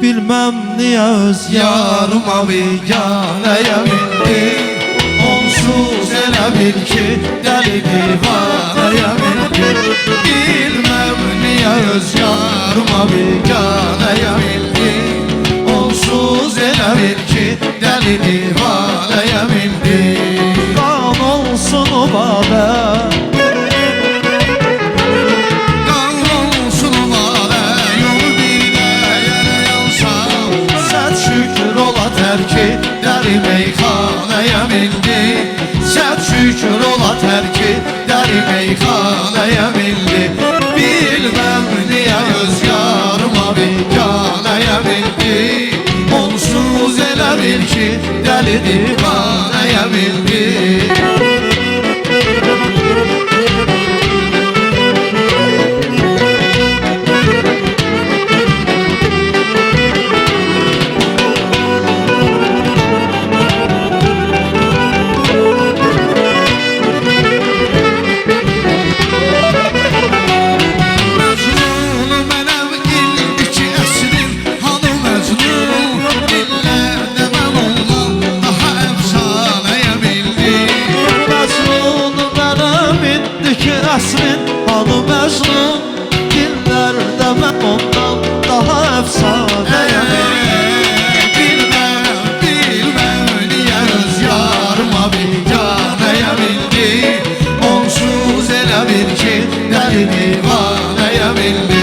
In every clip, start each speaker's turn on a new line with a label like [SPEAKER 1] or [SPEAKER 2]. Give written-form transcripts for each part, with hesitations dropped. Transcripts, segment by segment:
[SPEAKER 1] bilmem niye öz
[SPEAKER 2] Yarıma biganeye bildi, onsuz elə bil ki deli divaneye bildi. Bilmem niye öz yarıma biganeye bildi, onsuz elə bil ki deli divaneye bildi.
[SPEAKER 1] Qan olsun o babə,
[SPEAKER 2] Ki dəri meyxanəyə mindi, səd şükür ola tərki dəri meyxanəyə mindi. Bilməm niyə öz yarıma biganəyə mindi, onsuz elə bil ki dəli divanəyə mindi. Əsrin hanı Məcnun, dillərdə mən ondan daha əfsanəyəm. Bilməm niyə öz yarıma biganəyə bildi, onsuz elə bil ki dəli divanəyə bildi.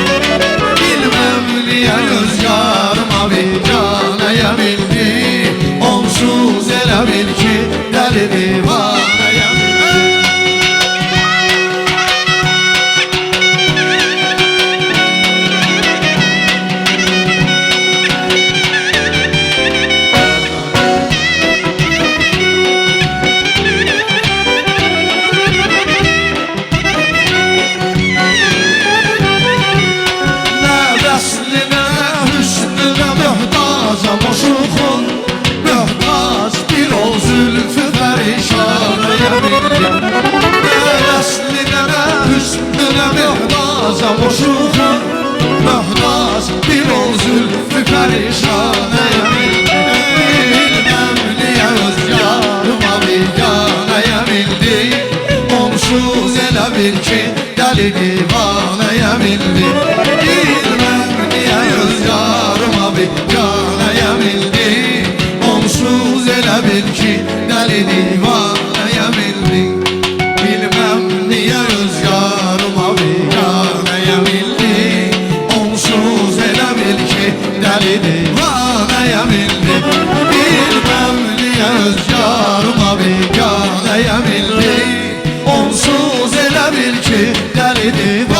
[SPEAKER 2] Bilməm niyə öz yarıma biganəyə bildi, onsuz elə bil ki dəli divanəyə bildi. Möhtac bir ol zülfü pərişanəyə bildim. Əslinə hüsnünə möhtacam o şuxun, möhtac bir ol zülfü pərişanəyə bildim. Bilməm niyə öz yarıma biganəyə bildi, onsuz elə bil ki dəli divanəyə bildi. Bilməm niyə öz yarıma biganəyə bildi, onsuz elə bil ki dəli divanəyə bildi. Bilməm niyə öz yarıma biganəyə bildi, onsuz elə bil ki dəli divanəyə bildi. Bilməm niyə öz yarıma biganəyə bildi, onsuz elə bil ki dəli divanəyə bildi.